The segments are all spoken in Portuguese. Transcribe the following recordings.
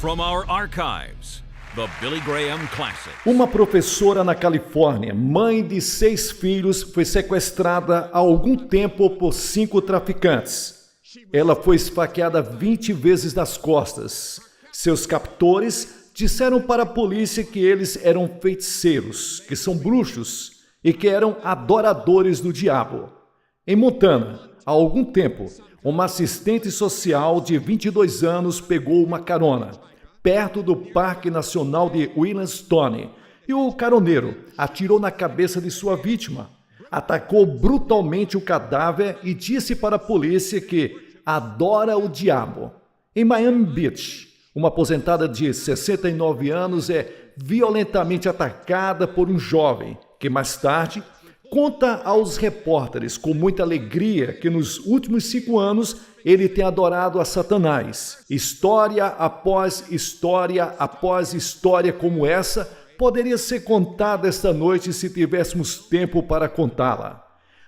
From our archives, the Billy Graham Classic. Uma professora na Califórnia, mãe de 6 filhos, foi sequestrada há algum tempo por 5 traficantes. Ela foi esfaqueada 20 vezes nas costas. Seus captores disseram para a polícia que eles eram feiticeiros, que são bruxos e que eram adoradores do diabo. Em Montana, há algum tempo, uma assistente social de 22 anos pegou uma carona perto do Parque Nacional de Yellowstone e o caroneiro atirou na cabeça de sua vítima, atacou brutalmente o cadáver e disse para a polícia que adora o diabo. Em Miami Beach, uma aposentada de 69 anos é violentamente atacada por um jovem que mais tarde conta aos repórteres com muita alegria que nos últimos 5 anos ele tem adorado a Satanás. História após história como essa poderia ser contada esta noite se tivéssemos tempo para contá-la.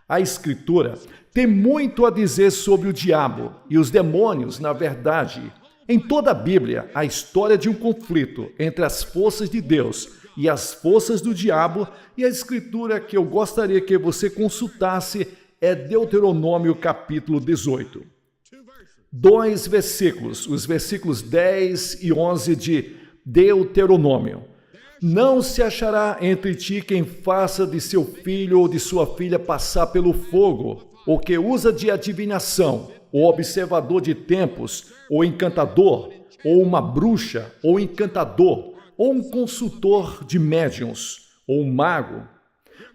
A Escritura tem muito a dizer sobre o diabo e os demônios, na verdade. Em toda a Bíblia, a história de um conflito entre as forças de Deus e as forças do diabo, e a escritura que eu gostaria que você consultasse é Deuteronômio capítulo 18. 2 versículos, os versículos 10 e 11 de Deuteronômio. Não se achará entre ti quem faça de seu filho ou de sua filha passar pelo fogo, ou que usa de adivinação, ou observador de tempos, ou encantador, ou uma bruxa, ou encantador, ou um consultor de médiuns, ou um mago.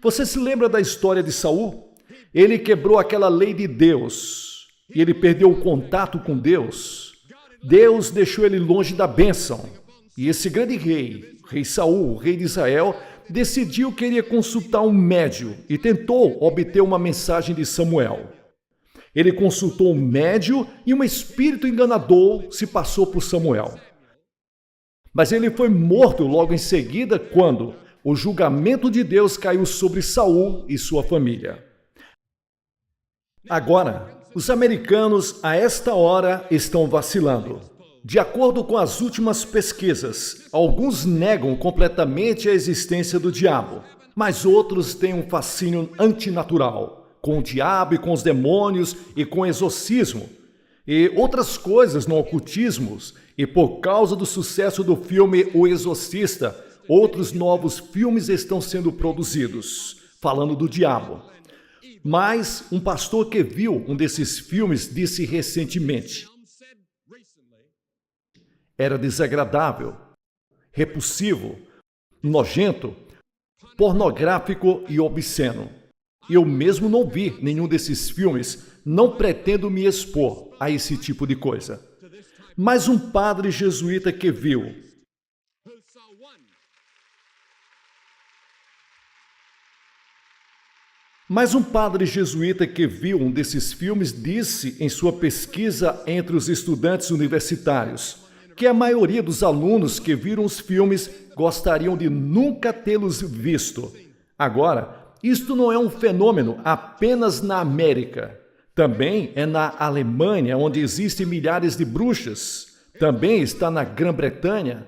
Você se lembra da história de Saul? Ele quebrou aquela lei de Deus, e ele perdeu o contato com Deus. Deus deixou ele longe da bênção. E esse grande rei, rei Saul, rei de Israel, decidiu que iria consultar um médium e tentou obter uma mensagem de Samuel. Ele consultou um médium e um espírito enganador se passou por Samuel. Mas ele foi morto logo em seguida quando o julgamento de Deus caiu sobre Saul e sua família. Agora, os americanos a esta hora estão vacilando. De acordo com as últimas pesquisas, alguns negam completamente a existência do diabo, mas outros têm um fascínio antinatural, com o diabo e com os demônios e com o exorcismo, e outras coisas no ocultismo, e por causa do sucesso do filme O Exorcista, outros novos filmes estão sendo produzidos, falando do diabo. Mas um pastor que viu um desses filmes disse recentemente: era desagradável, repulsivo, nojento, pornográfico e obsceno. Eu mesmo não vi nenhum desses filmes, não pretendo me expor a esse tipo de coisa. Mas um padre jesuíta que viu um desses filmes disse em sua pesquisa entre os estudantes universitários que a maioria dos alunos que viram os filmes gostariam de nunca tê-los visto. Agora, isto não é um fenômeno apenas na América. Também é na Alemanha, onde existem milhares de bruxas. Também está na Grã-Bretanha.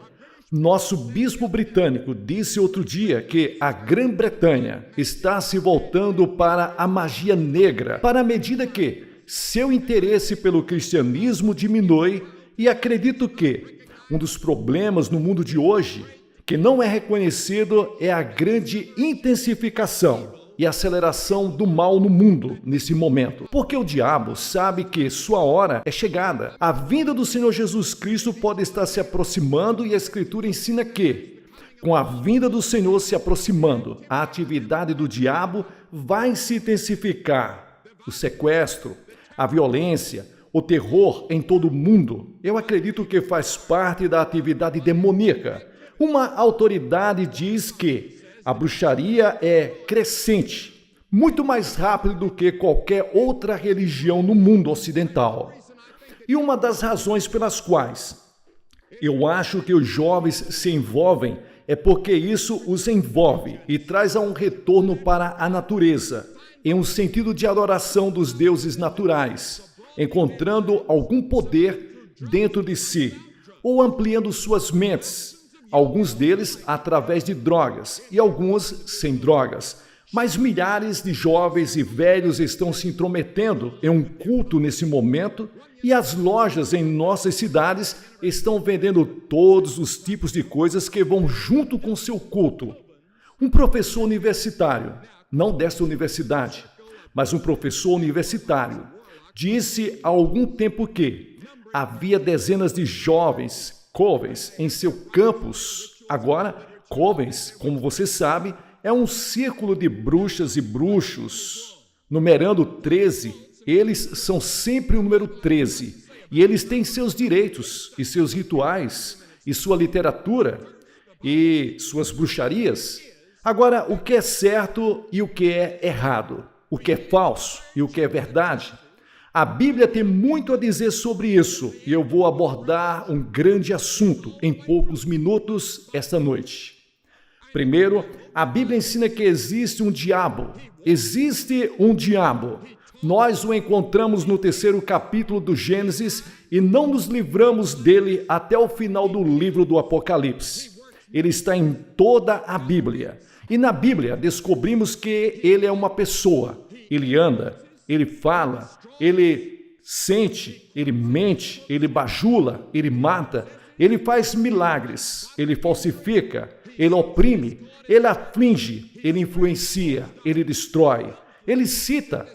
Nosso bispo britânico disse outro dia que a Grã-Bretanha está se voltando para a magia negra, para a medida que seu interesse pelo cristianismo diminui, e acredito que um dos problemas no mundo de hoje, que não é reconhecido, é a grande intensificação e aceleração do mal no mundo nesse momento. Porque o diabo sabe que sua hora é chegada. A vinda do Senhor Jesus Cristo pode estar se aproximando e a Escritura ensina que, com a vinda do Senhor se aproximando, a atividade do diabo vai se intensificar. O sequestro, a violência, o terror em todo o mundo, eu acredito que faz parte da atividade demoníaca. Uma autoridade diz que a bruxaria é crescente, muito mais rápido do que qualquer outra religião no mundo ocidental. E uma das razões pelas quais eu acho que os jovens se envolvem é porque isso os envolve e traz a um retorno para a natureza, em um sentido de adoração dos deuses naturais, encontrando algum poder dentro de si. ou ampliando suas mentes, alguns deles através de drogas e alguns sem drogas. Mas milhares de jovens e velhos estão se intrometendo em um culto nesse momento e as lojas em nossas cidades estão vendendo todos os tipos de coisas que vão junto com seu culto. Um professor universitário, não desta universidade, mas um professor universitário, disse há algum tempo que havia dezenas de jovens covens em seu campus. Agora, covens, como você sabe, é um círculo de bruxas e bruxos. Numerando 13, eles são sempre o número 13. E eles têm seus direitos e seus rituais e sua literatura e suas bruxarias. Agora, o que é certo e o que é errado? O que é falso e o que é verdade? A Bíblia tem muito a dizer sobre isso e eu vou abordar um grande assunto em poucos minutos esta noite. Primeiro, a Bíblia ensina que existe um diabo. Existe um diabo. Nós o encontramos no 3º capítulo do Gênesis e não nos livramos dele até o final do livro do Apocalipse. Ele está em toda a Bíblia. E na Bíblia descobrimos que ele é uma pessoa. Ele anda, ele fala, ele sente, ele mente, ele bajula, ele mata, ele faz milagres, ele falsifica, ele oprime, ele aflige, ele influencia, ele destrói, ele cita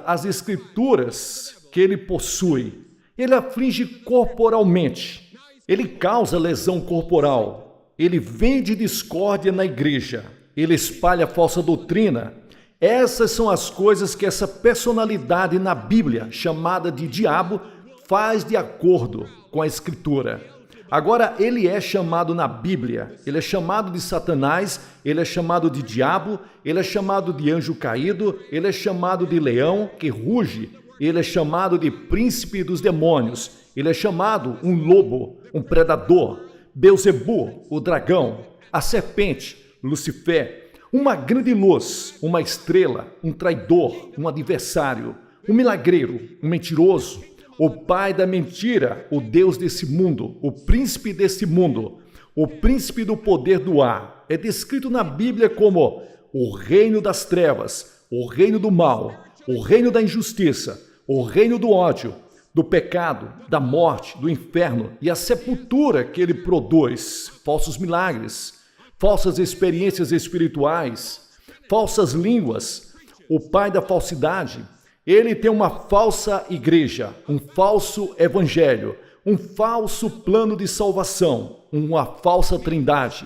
as escrituras que ele possui. Ele aflige corporalmente, ele causa lesão corporal, ele vende discórdia na igreja, ele espalha falsa doutrina. Essas são as coisas que essa personalidade na Bíblia, chamada de diabo, faz de acordo com a Escritura. Agora, ele é chamado na Bíblia, ele é chamado de Satanás, ele é chamado de diabo, ele é chamado de anjo caído, ele é chamado de leão que ruge, ele é chamado de príncipe dos demônios, ele é chamado um lobo, um predador, Belzebu, o dragão, a serpente, Lucifer, uma grande luz, uma estrela, um traidor, um adversário, um milagreiro, um mentiroso, o pai da mentira, o Deus desse mundo, o príncipe desse mundo, o príncipe do poder do ar. É descrito na Bíblia como o reino das trevas, o reino do mal, o reino da injustiça, o reino do ódio, do pecado, da morte, do inferno e a sepultura que ele produz, falsos milagres, falsas experiências espirituais, falsas línguas, o pai da falsidade. Ele tem uma falsa igreja, um falso evangelho, um falso plano de salvação, uma falsa trindade,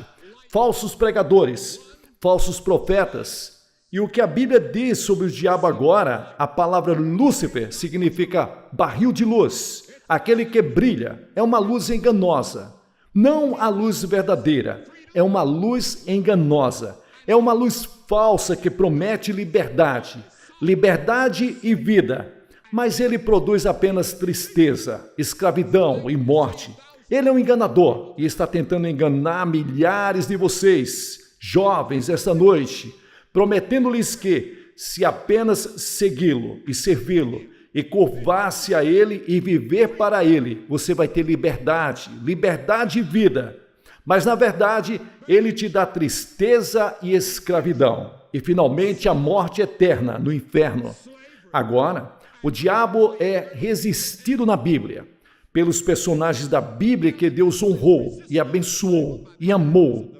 falsos pregadores, falsos profetas. E o que a Bíblia diz sobre o diabo agora, a palavra Lúcifer significa barril de luz, aquele que brilha, é uma luz enganosa, não a luz verdadeira, é uma luz enganosa, é uma luz falsa que promete liberdade e vida, mas ele produz apenas tristeza, escravidão e morte. Ele é um enganador e está tentando enganar milhares de vocês, jovens, esta noite, prometendo-lhes que, se apenas segui-lo e servi-lo, e curvar-se a ele e viver para ele, você vai ter liberdade e vida. Mas, na verdade, ele te dá tristeza e escravidão. E, finalmente, a morte eterna no inferno. Agora, o diabo é resistido na Bíblia pelos personagens da Bíblia que Deus honrou e abençoou e amou.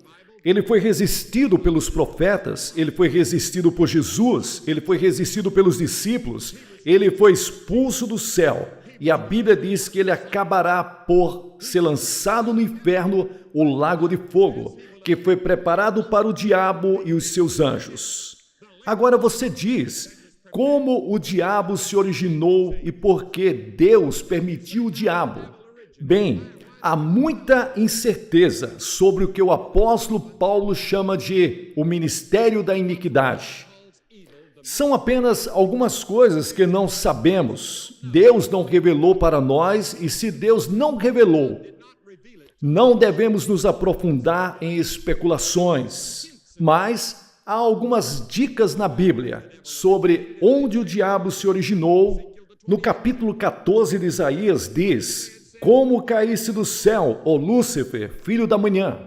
Ele foi resistido pelos profetas, ele foi resistido por Jesus, ele foi resistido pelos discípulos, ele foi expulso do céu. E a Bíblia diz que ele acabará por ser lançado no inferno, o lago de fogo, que foi preparado para o diabo e os seus anjos. Agora você diz, como o diabo se originou e por que Deus permitiu o diabo? Bem, há muita incerteza sobre o que o apóstolo Paulo chama de o ministério da iniquidade. São apenas algumas coisas que não sabemos. Deus não revelou para nós e se Deus não revelou, não devemos nos aprofundar em especulações, mas há algumas dicas na Bíblia sobre onde o diabo se originou. No capítulo 14 de Isaías diz: como caísse do céu, ó Lúcifer, filho da manhã,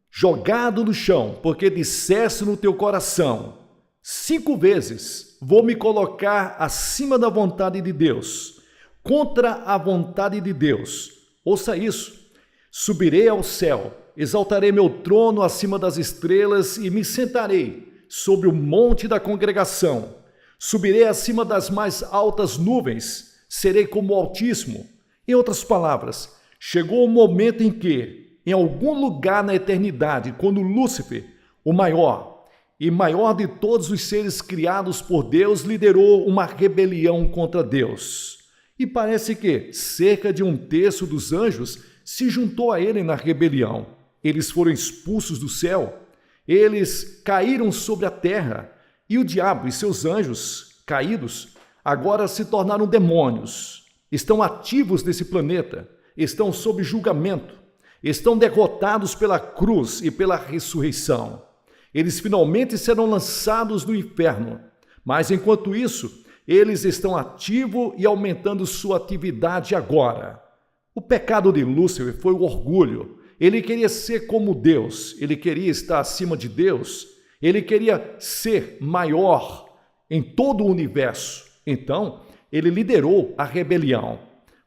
jogado no chão, porque disseste no teu coração, 5 vezes vou me colocar acima da vontade de Deus, contra a vontade de Deus. Ouça isso. Subirei ao céu, exaltarei meu trono acima das estrelas e me sentarei sobre o monte da congregação. Subirei acima das mais altas nuvens, serei como o Altíssimo. Em outras palavras, chegou o momento em que, em algum lugar na eternidade, quando Lúcifer, o maior e maior de todos os seres criados por Deus, liderou uma rebelião contra Deus. E parece que cerca de 1/3 dos anjos se juntou a ele na rebelião. Eles foram expulsos do céu, eles caíram sobre a terra, e o diabo e seus anjos caídos agora se tornaram demônios. Estão ativos nesse planeta, estão sob julgamento, estão derrotados pela cruz e pela ressurreição. Eles finalmente serão lançados no inferno, mas enquanto isso, eles estão ativos e aumentando sua atividade agora. O pecado de Lúcifer foi o orgulho. Ele queria ser como Deus, ele queria estar acima de Deus, ele queria ser maior em todo o universo. Então, ele liderou a rebelião.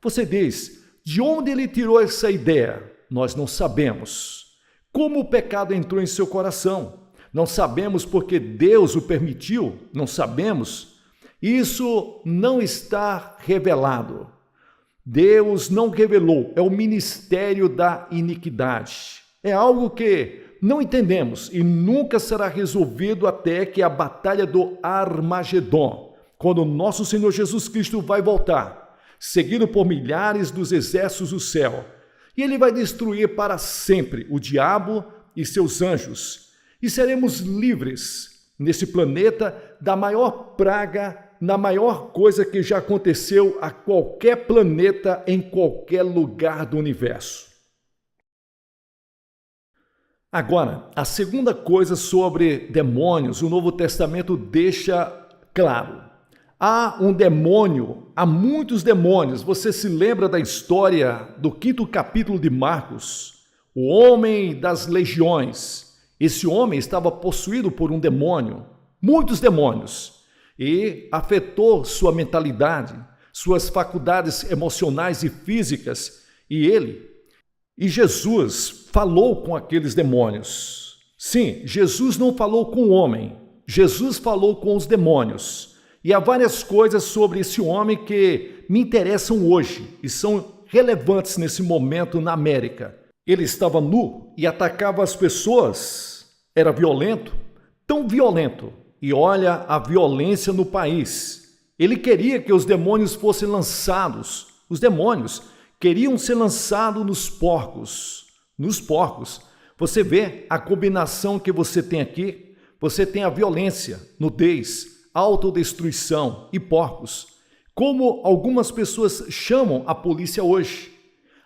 Você diz, de onde ele tirou essa ideia? Nós não sabemos. Como o pecado entrou em seu coração? Não sabemos porque Deus o permitiu? Não sabemos. Isso não está revelado. Deus não revelou, é o ministério da iniquidade. É algo que não entendemos e nunca será resolvido até que a batalha do Armagedon, quando nosso Senhor Jesus Cristo vai voltar, seguido por milhares dos exércitos do céu. E ele vai destruir para sempre o diabo e seus anjos. E seremos livres nesse planeta da maior praga, na maior coisa que já aconteceu a qualquer planeta em qualquer lugar do universo. Agora, a segunda coisa sobre demônios, o Novo Testamento deixa claro. Há um demônio, há muitos demônios. Você se lembra da história do 5º capítulo de Marcos? O homem das legiões. Esse homem estava possuído por um demônio, muitos demônios. E afetou sua mentalidade, suas faculdades emocionais e físicas, e Jesus falou com aqueles demônios. Sim, Jesus não falou com o homem, Jesus falou com os demônios. E há várias coisas sobre esse homem que me interessam hoje e são relevantes nesse momento na América. Ele estava nu e atacava as pessoas, era violento, tão violento. E olha a violência no país. Ele queria que os demônios fossem lançados. Os demônios queriam ser lançados nos porcos. Nos porcos. Você vê a combinação que você tem aqui? Você tem a violência, nudez, autodestruição e porcos. Como algumas pessoas chamam a polícia hoje.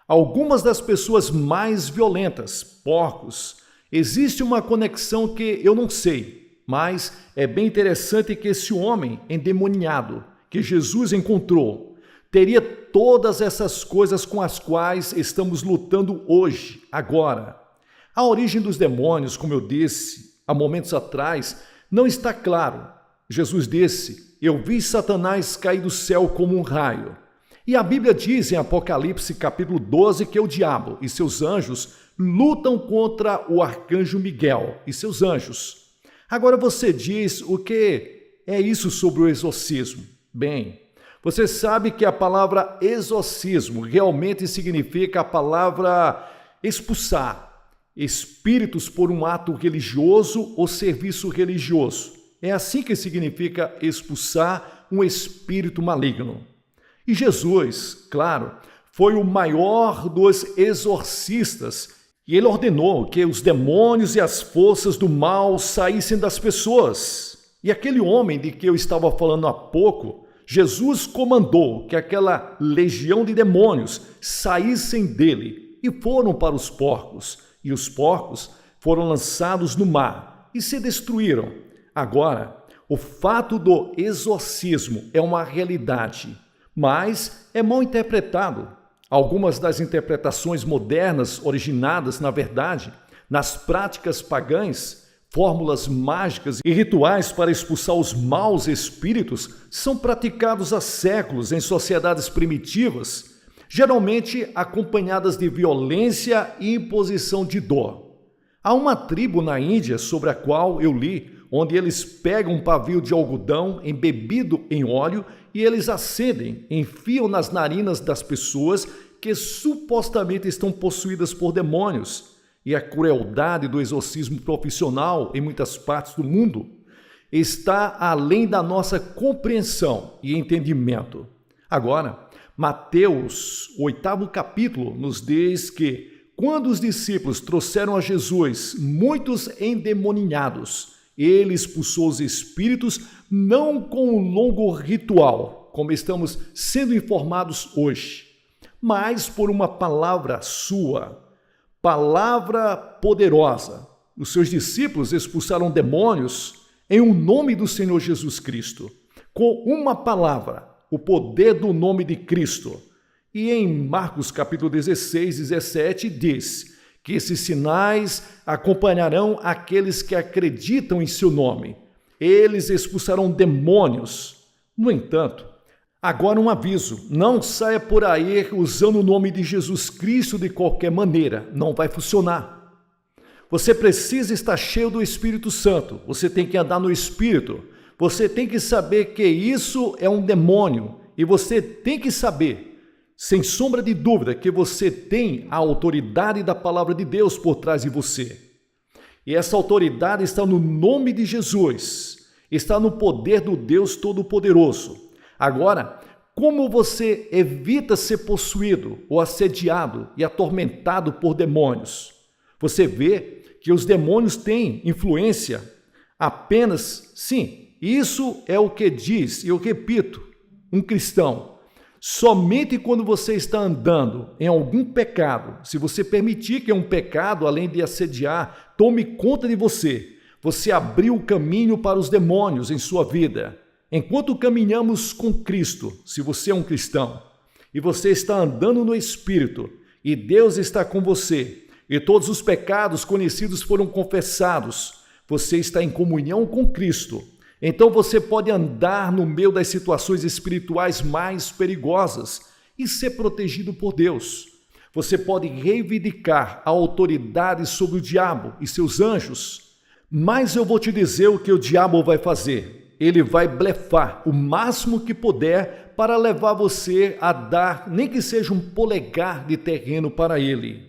Algumas das pessoas mais violentas, porcos. Existe uma conexão que eu não sei. Mas é bem interessante que esse homem endemoniado que Jesus encontrou teria todas essas coisas com as quais estamos lutando hoje, agora. A origem dos demônios, como eu disse há momentos atrás, não está claro. Jesus disse, eu vi Satanás cair do céu como um raio. E a Bíblia diz em Apocalipse capítulo 12 que o diabo e seus anjos lutam contra o arcanjo Miguel e seus anjos. Agora você diz o que é isso sobre o exorcismo? Bem, você sabe que a palavra exorcismo realmente significa a palavra expulsar espíritos por um ato religioso ou serviço religioso. É assim que significa expulsar um espírito maligno. E Jesus, claro, foi o maior dos exorcistas. E ele ordenou que os demônios e as forças do mal saíssem das pessoas. E aquele homem de que eu estava falando há pouco, Jesus comandou que aquela legião de demônios saíssem dele e foram para os porcos. E os porcos foram lançados no mar e se destruíram. Agora, o fato do exorcismo é uma realidade, mas é mal interpretado. Algumas das interpretações modernas, originadas, na verdade, nas práticas pagãs, fórmulas mágicas e rituais para expulsar os maus espíritos, são praticados há séculos em sociedades primitivas, geralmente acompanhadas de violência e imposição de dor. Há uma tribo na Índia sobre a qual eu li, onde eles pegam um pavio de algodão embebido em óleo e eles acendem, enfiam nas narinas das pessoas que supostamente estão possuídas por demônios. E a crueldade do exorcismo profissional em muitas partes do mundo está além da nossa compreensão e entendimento. Agora, Mateus, 8º capítulo, nos diz que quando os discípulos trouxeram a Jesus muitos endemoninhados, ele expulsou os espíritos não com um longo ritual, como estamos sendo informados hoje, mas por uma palavra sua. Palavra poderosa. Os seus discípulos expulsaram demônios em um nome do Senhor Jesus Cristo, com uma palavra, o poder do nome de Cristo. E em Marcos capítulo 16, 17, diz que esses sinais acompanharão aqueles que acreditam em seu nome. Eles expulsarão demônios. No entanto, agora um aviso, não saia por aí usando o nome de Jesus Cristo de qualquer maneira, não vai funcionar. Você precisa estar cheio do Espírito Santo, você tem que andar no Espírito, você tem que saber que isso é um demônio e você tem que saber, sem sombra de dúvida, que você tem a autoridade da palavra de Deus por trás de você. E essa autoridade está no nome de Jesus, está no poder do Deus Todo-Poderoso. Agora, como você evita ser possuído ou assediado e atormentado por demônios? Você vê que os demônios têm influência apenas, sim, isso é o que diz, e eu repito, um cristão. Somente quando você está andando em algum pecado, se você permitir que um pecado, além de assediar, tome conta de você, você abriu o caminho para os demônios em sua vida. Enquanto caminhamos com Cristo, se você é um cristão, e você está andando no Espírito, e Deus está com você, e todos os pecados conhecidos foram confessados, você está em comunhão com Cristo. Então você pode andar no meio das situações espirituais mais perigosas e ser protegido por Deus. Você pode reivindicar a autoridade sobre o diabo e seus anjos. Mas eu vou te dizer o que o diabo vai fazer. Ele vai blefar o máximo que puder para levar você a dar, nem que seja um polegar de terreno para ele.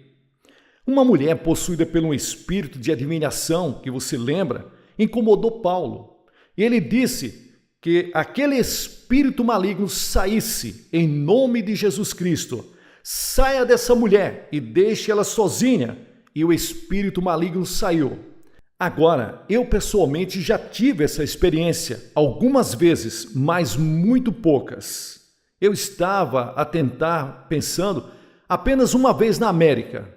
Uma mulher possuída por um espírito de adivinhação, que você lembra, incomodou Paulo. E ele disse que aquele espírito maligno saísse em nome de Jesus Cristo. Saia dessa mulher e deixe ela sozinha. E o espírito maligno saiu. Agora, eu pessoalmente já tive essa experiência algumas vezes, mas muito poucas. Eu estava a tentar, pensando, apenas uma vez na América.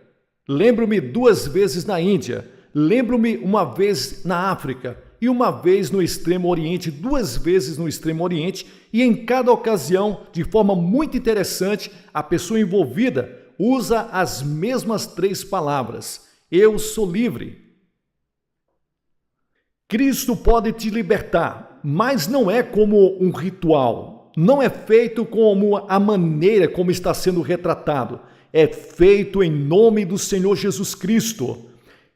Lembro-me 2 vezes na Índia. Lembro-me uma vez na África. E uma vez no Extremo Oriente, 2 vezes no Extremo Oriente, e em cada ocasião, de forma muito interessante, a pessoa envolvida usa as mesmas 3 palavras: eu sou livre. Cristo pode te libertar, mas não é como um ritual, não é feito como a maneira como está sendo retratado, é feito em nome do Senhor Jesus Cristo.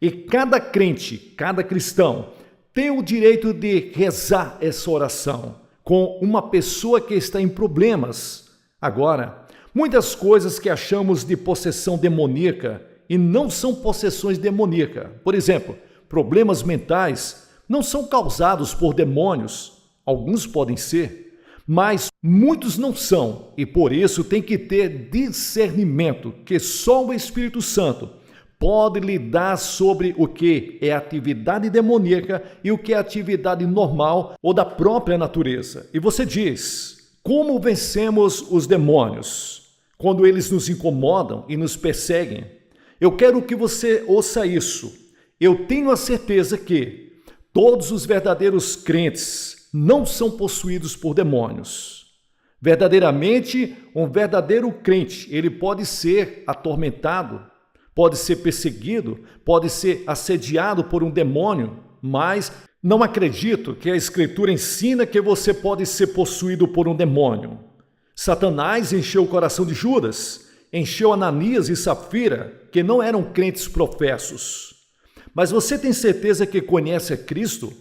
E cada crente, cada cristão, tem o direito de rezar essa oração com uma pessoa que está em problemas. Agora, muitas coisas que achamos de possessão demoníaca e não são possessões demoníacas. Por exemplo, problemas mentais não são causados por demônios. Alguns podem ser, mas muitos não são. E por isso tem que ter discernimento, que só o Espírito Santo pode lhe dar sobre o que é atividade demoníaca e o que é atividade normal ou da própria natureza. E você diz, como vencemos os demônios quando eles nos incomodam e nos perseguem? Eu quero que você ouça isso. Eu tenho a certeza que todos os verdadeiros crentes não são possuídos por demônios. Verdadeiramente, um verdadeiro crente, ele pode ser atormentado, pode ser perseguido, pode ser assediado por um demônio, mas não acredito que a Escritura ensina que você pode ser possuído por um demônio. Satanás encheu o coração de Judas, encheu Ananias e Safira, que não eram crentes professos. Mas você tem certeza que conhece a Cristo?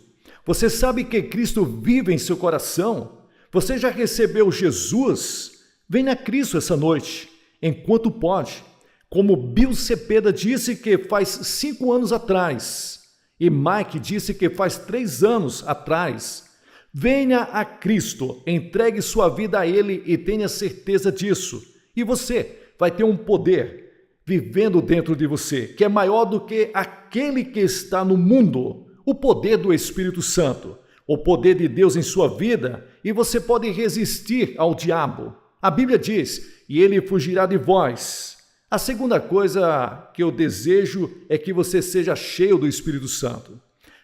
Você sabe que Cristo vive em seu coração? Você já recebeu Jesus? Venha a Cristo essa noite, enquanto pode. Como Bill Cepeda disse que faz 5 anos atrás, e Mike disse que faz 3 anos atrás. Venha a Cristo, entregue sua vida a Ele e tenha certeza disso. E você vai ter um poder vivendo dentro de você, que é maior do que aquele que está no mundo. O poder do Espírito Santo, o poder de Deus em sua vida, e você pode resistir ao diabo. A Bíblia diz, e ele fugirá de vós. A segunda coisa que eu desejo é que você seja cheio do Espírito Santo.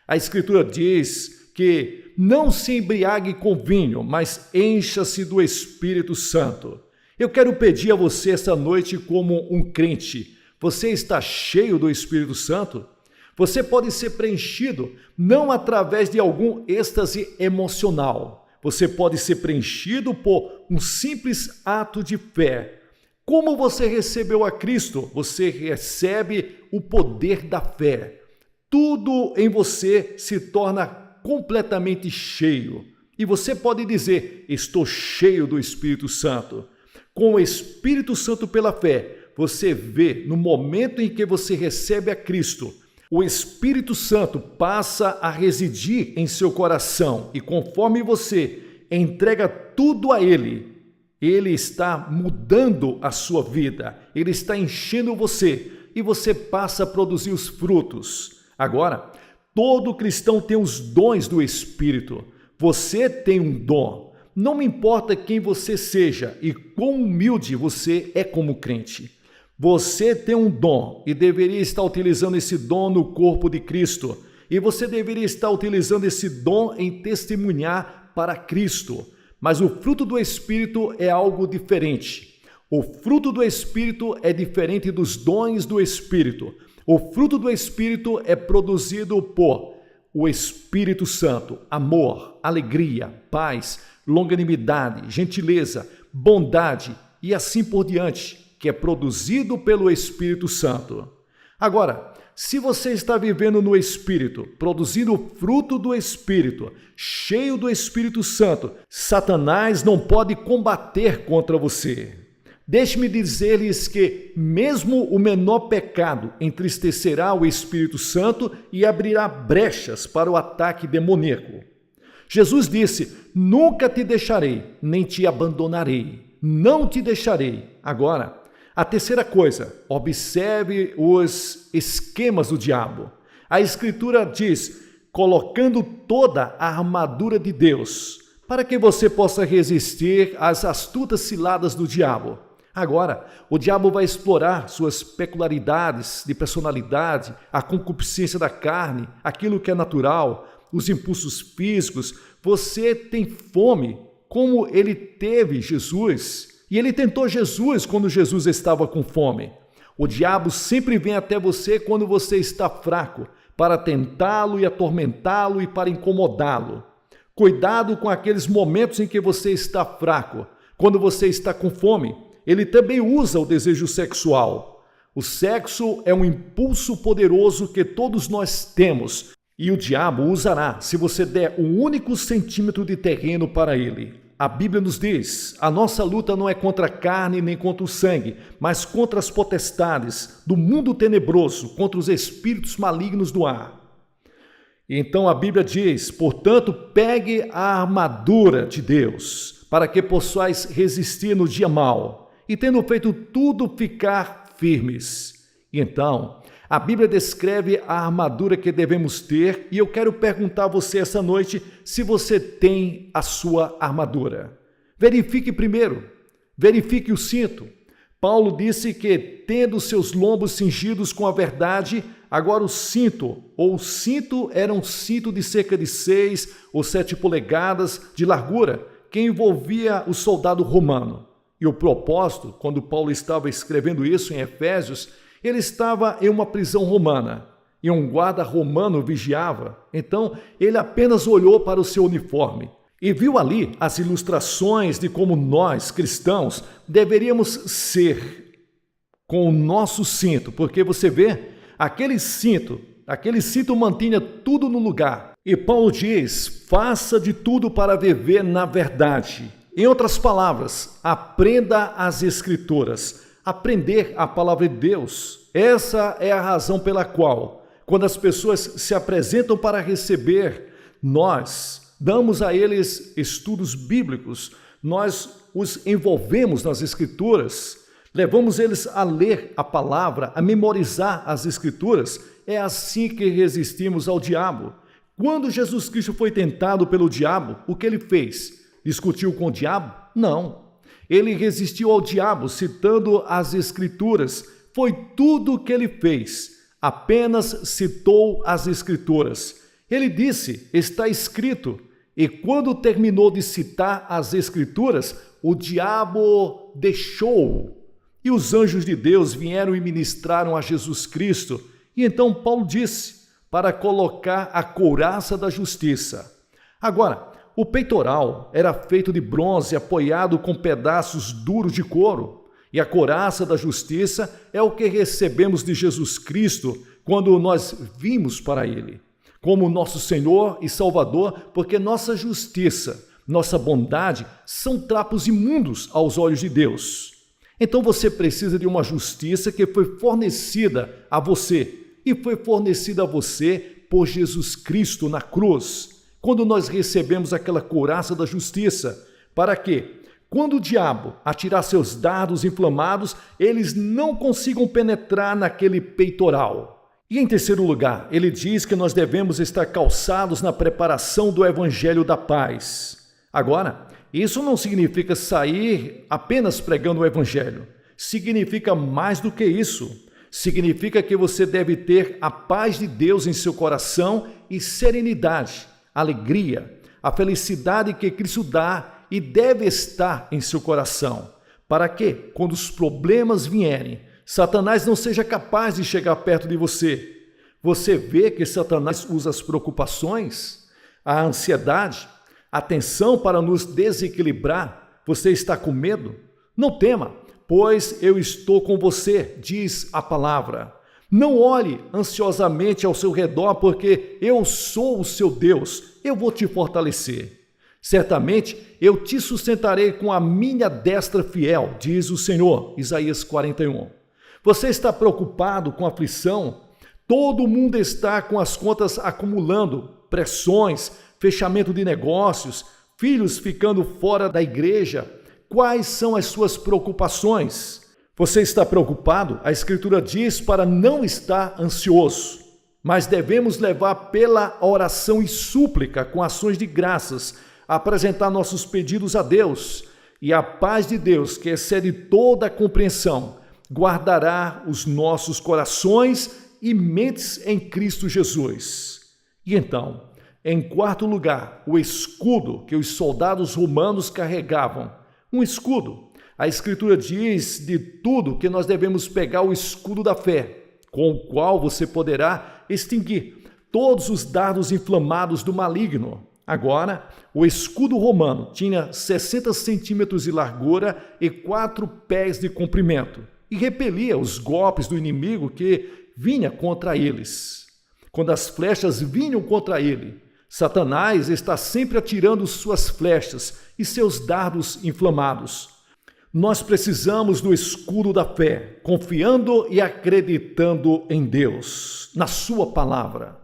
A Escritura diz que não se embriague com vinho, mas encha-se do Espírito Santo. Eu quero pedir a você esta noite como um crente. Você está cheio do Espírito Santo? Você pode ser preenchido não através de algum êxtase emocional. Você pode ser preenchido por um simples ato de fé. Como você recebeu a Cristo? Você recebe o poder da fé. Tudo em você se torna completamente cheio. E você pode dizer, estou cheio do Espírito Santo. Com o Espírito Santo pela fé, você vê no momento em que você recebe a Cristo, o Espírito Santo passa a residir em seu coração e conforme você entrega tudo a Ele, Ele está mudando a sua vida, Ele está enchendo você e você passa a produzir os frutos. Agora, todo cristão tem os dons do Espírito. Você tem um dom. Não me importa quem você seja e quão humilde você é como crente. Você tem um dom e deveria estar utilizando esse dom no corpo de Cristo. E você deveria estar utilizando esse dom em testemunhar para Cristo. Mas o fruto do Espírito é algo diferente. O fruto do Espírito é diferente dos dons do Espírito. O fruto do Espírito é produzido por o Espírito Santo, amor, alegria, paz, longanimidade, gentileza, bondade e assim por diante, que é produzido pelo Espírito Santo. Agora, se você está vivendo no Espírito, produzindo o fruto do Espírito, cheio do Espírito Santo, Satanás não pode combater contra você. Deixe-me dizer-lhes que mesmo o menor pecado entristecerá o Espírito Santo e abrirá brechas para o ataque demoníaco. Jesus disse, nunca te deixarei, nem te abandonarei, não te deixarei. Agora, a terceira coisa, observe os esquemas do diabo. A Escritura diz, colocando toda a armadura de Deus, para que você possa resistir às astutas ciladas do diabo. Agora, o diabo vai explorar suas peculiaridades de personalidade, a concupiscência da carne, aquilo que é natural, os impulsos físicos. Você tem fome, como ele teve Jesus. E ele tentou Jesus quando Jesus estava com fome. O diabo sempre vem até você quando você está fraco, para tentá-lo e atormentá-lo e para incomodá-lo. Cuidado com aqueles momentos em que você está fraco. Quando você está com fome, ele também usa o desejo sexual. O sexo é um impulso poderoso que todos nós temos e o diabo usará se você der um único centímetro de terreno para ele. A Bíblia nos diz, a nossa luta não é contra a carne nem contra o sangue, mas contra as potestades do mundo tenebroso, contra os espíritos malignos do ar. Então a Bíblia diz, portanto, pegue a armadura de Deus, para que possais resistir no dia mau, e tendo feito tudo, ficar firmes. E então, a Bíblia descreve a armadura que devemos ter, e eu quero perguntar a você essa noite se você tem a sua armadura. Verifique primeiro, verifique o cinto. Paulo disse que, tendo seus lombos cingidos com a verdade, agora o cinto era um cinto de cerca de 6 ou 7 polegadas de largura, que envolvia o soldado romano. E o propósito, quando Paulo estava escrevendo isso em Efésios, ele estava em uma prisão romana e um guarda romano vigiava. Então, ele apenas olhou para o seu uniforme e viu ali as ilustrações de como nós, cristãos, deveríamos ser com o nosso cinto. Porque você vê, aquele cinto mantinha tudo no lugar. E Paulo diz, faça de tudo para viver na verdade. Em outras palavras, aprenda as Escrituras, aprender a palavra de Deus. Essa é a razão pela qual, quando as pessoas se apresentam para receber, nós damos a eles estudos bíblicos, nós os envolvemos nas Escrituras, levamos eles a ler a palavra, a memorizar as Escrituras. É assim que resistimos ao diabo. Quando Jesus Cristo foi tentado pelo diabo, o que ele fez? Discutiu com o diabo? Não. Ele resistiu ao diabo, citando as Escrituras. Foi tudo o que ele fez. Apenas citou as Escrituras. Ele disse, está escrito. E quando terminou de citar as Escrituras, o diabo deixou. E os anjos de Deus vieram e ministraram a Jesus Cristo. E então Paulo disse, para colocar a couraça da justiça. Agora, o peitoral era feito de bronze apoiado com pedaços duros de couro. E a couraça da justiça é o que recebemos de Jesus Cristo quando nós vimos para Ele, como nosso Senhor e Salvador, porque nossa justiça, nossa bondade são trapos imundos aos olhos de Deus. Então você precisa de uma justiça que foi fornecida a você, e foi fornecida a você por Jesus Cristo na cruz, quando nós recebemos aquela couraça da justiça. Para quê? Quando o diabo atirar seus dardos inflamados, eles não consigam penetrar naquele peitoral. E em terceiro lugar, ele diz que nós devemos estar calçados na preparação do evangelho da paz. Agora, isso não significa sair apenas pregando o evangelho. Significa mais do que isso. Significa que você deve ter a paz de Deus em seu coração e serenidade, alegria, a felicidade que Cristo dá e deve estar em seu coração, para que, quando os problemas vierem, Satanás não seja capaz de chegar perto de você. Você vê que Satanás usa as preocupações, a ansiedade, a tensão para nos desequilibrar. Você está com medo? Não tema, pois eu estou com você, diz a palavra. Não olhe ansiosamente ao seu redor, porque eu sou o seu Deus, eu vou te fortalecer. Certamente eu te sustentarei com a minha destra fiel, diz o Senhor, Isaías 41. Você está preocupado com aflição? Todo mundo está com as contas acumulando, pressões, fechamento de negócios, filhos ficando fora da igreja. Quais são as suas preocupações? Você está preocupado? A Escritura diz para não estar ansioso, mas devemos levar pela oração e súplica, com ações de graças, apresentar nossos pedidos a Deus, e a paz de Deus, que excede toda a compreensão, guardará os nossos corações e mentes em Cristo Jesus. E então, em quarto lugar, o escudo que os soldados romanos carregavam. Um escudo. A Escritura diz de tudo que nós devemos pegar o escudo da fé, com o qual você poderá extinguir todos os dardos inflamados do maligno. Agora, o escudo romano tinha 60 centímetros de largura e 4 pés de comprimento, e repelia os golpes do inimigo que vinha contra eles. Quando as flechas vinham contra ele, Satanás está sempre atirando suas flechas e seus dardos inflamados. Nós precisamos do escudo da fé, confiando e acreditando em Deus, na sua palavra.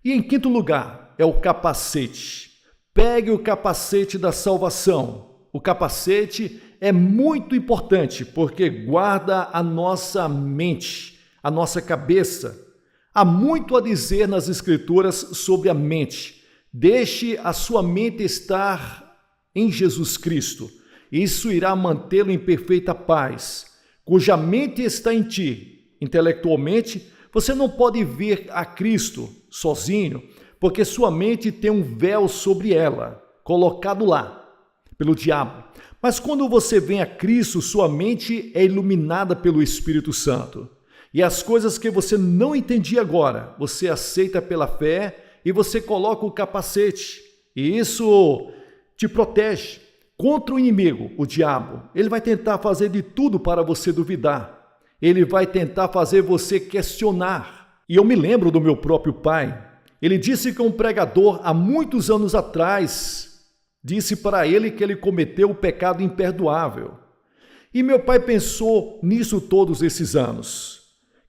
E em quinto lugar, é o capacete. Pegue o capacete da salvação. O capacete é muito importante porque guarda a nossa mente, a nossa cabeça. Há muito a dizer nas Escrituras sobre a mente. Deixe a sua mente estar em Jesus Cristo. Isso irá mantê-lo em perfeita paz. Cuja mente está em ti. Intelectualmente, você não pode vir a Cristo sozinho, porque sua mente tem um véu sobre ela, colocado lá. pelo diabo. Mas quando você vem a Cristo, sua mente é iluminada pelo Espírito Santo. E as coisas que você não entendia agora, você aceita pela fé e você coloca o capacete. E isso te protege contra o inimigo, o diabo. Ele vai tentar fazer de tudo para você duvidar. Ele vai tentar fazer você questionar. E eu me lembro do meu próprio pai. Ele disse que um pregador, há muitos anos atrás, disse para ele que ele cometeu o pecado imperdoável. E meu pai pensou nisso todos esses anos,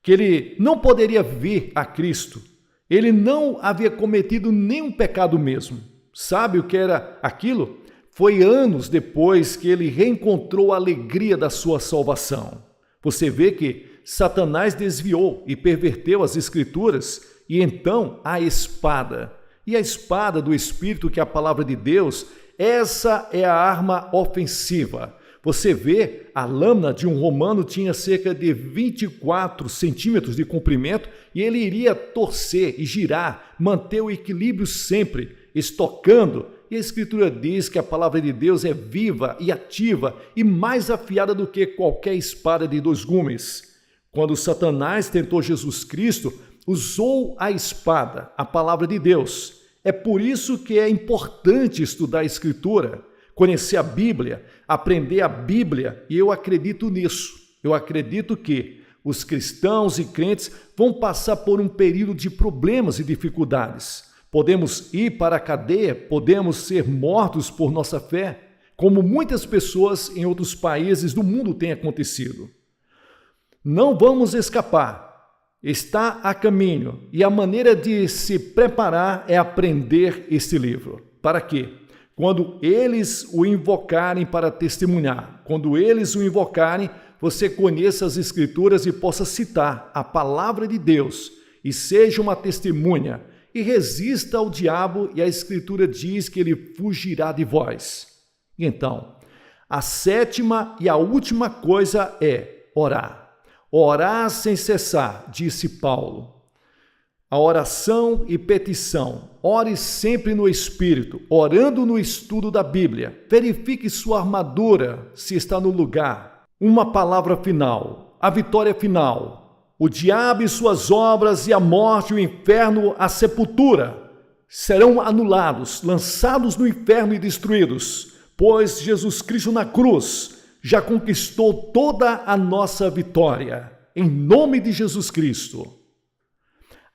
que ele não poderia vir a Cristo. Ele não havia cometido nenhum pecado mesmo. Sabe o que era aquilo? Foi anos depois que ele reencontrou a alegria da sua salvação. Você vê que Satanás desviou e perverteu as Escrituras, e então a espada. E a espada do Espírito, que é a palavra de Deus, essa é a arma ofensiva. Você vê, a lâmina de um romano tinha cerca de 24 centímetros de comprimento e ele iria torcer e girar, manter o equilíbrio sempre, estocando. E a Escritura diz que a palavra de Deus é viva e ativa e mais afiada do que qualquer espada de 2 gumes. Quando Satanás tentou Jesus Cristo, usou a espada, a palavra de Deus. É por isso que é importante estudar a Escritura, conhecer a Bíblia, aprender a Bíblia, e eu acredito nisso. Eu acredito que os cristãos e crentes vão passar por um período de problemas e dificuldades. Podemos ir para a cadeia, podemos ser mortos por nossa fé, como muitas pessoas em outros países do mundo têm acontecido. Não vamos escapar. Está a caminho, e a maneira de se preparar é aprender este livro. Para quê? Quando eles o invocarem para testemunhar, quando eles o invocarem, você conheça as Escrituras e possa citar a palavra de Deus e seja uma testemunha e resista ao diabo, e a Escritura diz que ele fugirá de vós. Então, a 7ª e a última coisa é orar. Orar sem cessar, disse Paulo. A oração e petição. Ore sempre no Espírito, orando no estudo da Bíblia. Verifique sua armadura, se está no lugar. Uma palavra final, a vitória final. O diabo e suas obras e a morte, o inferno, a sepultura serão anulados, lançados no inferno e destruídos, pois Jesus Cristo na cruz já conquistou toda a nossa vitória, em nome de Jesus Cristo.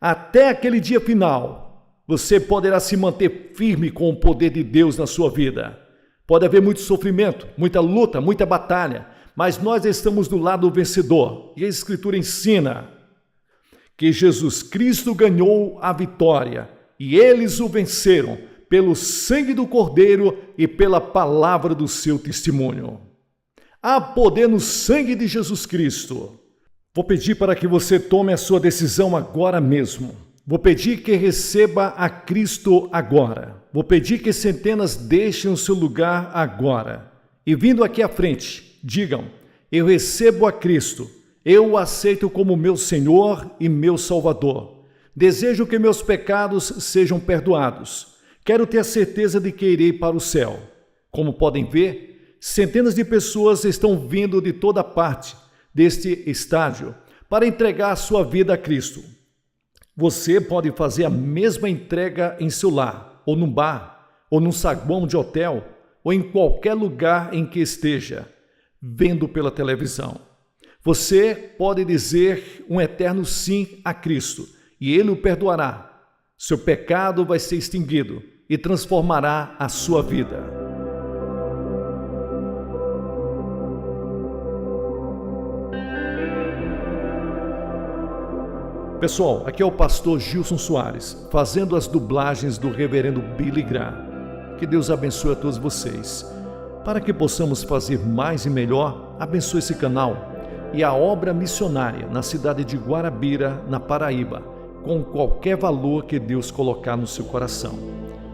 Até aquele dia final, você poderá se manter firme com o poder de Deus na sua vida. Pode haver muito sofrimento, muita luta, muita batalha, mas nós estamos do lado vencedor. E a Escritura ensina que Jesus Cristo ganhou a vitória e eles o venceram pelo sangue do Cordeiro e pela palavra do seu testemunho. Há poder no sangue de Jesus Cristo. Vou pedir para que você tome a sua decisão agora mesmo. Vou pedir que receba a Cristo agora. Vou pedir que centenas deixem o seu lugar agora. E vindo aqui à frente, digam: eu recebo a Cristo. Eu o aceito como meu Senhor e meu Salvador. Desejo que meus pecados sejam perdoados. Quero ter a certeza de que irei para o céu. Como podem ver, centenas de pessoas estão vindo de toda parte deste estádio para entregar a sua vida a Cristo. Você pode fazer a mesma entrega em seu lar, ou num bar, ou num saguão de hotel, ou em qualquer lugar em que esteja, vendo pela televisão. Você pode dizer um eterno sim a Cristo, e Ele o perdoará. Seu pecado vai ser extinguido e transformará a sua vida. Pessoal, aqui é o pastor Gilson Soares, fazendo as dublagens do reverendo Billy Graham. Que Deus abençoe a todos vocês. Para que possamos fazer mais e melhor, abençoe esse canal e a obra missionária na cidade de Guarabira, na Paraíba, com qualquer valor que Deus colocar no seu coração.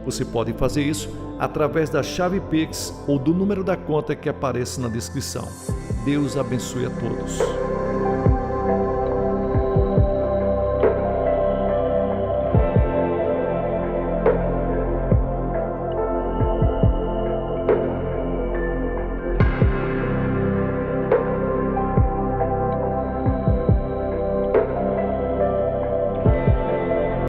Você pode fazer isso através da chave Pix ou do número da conta que aparece na descrição. Deus abençoe a todos.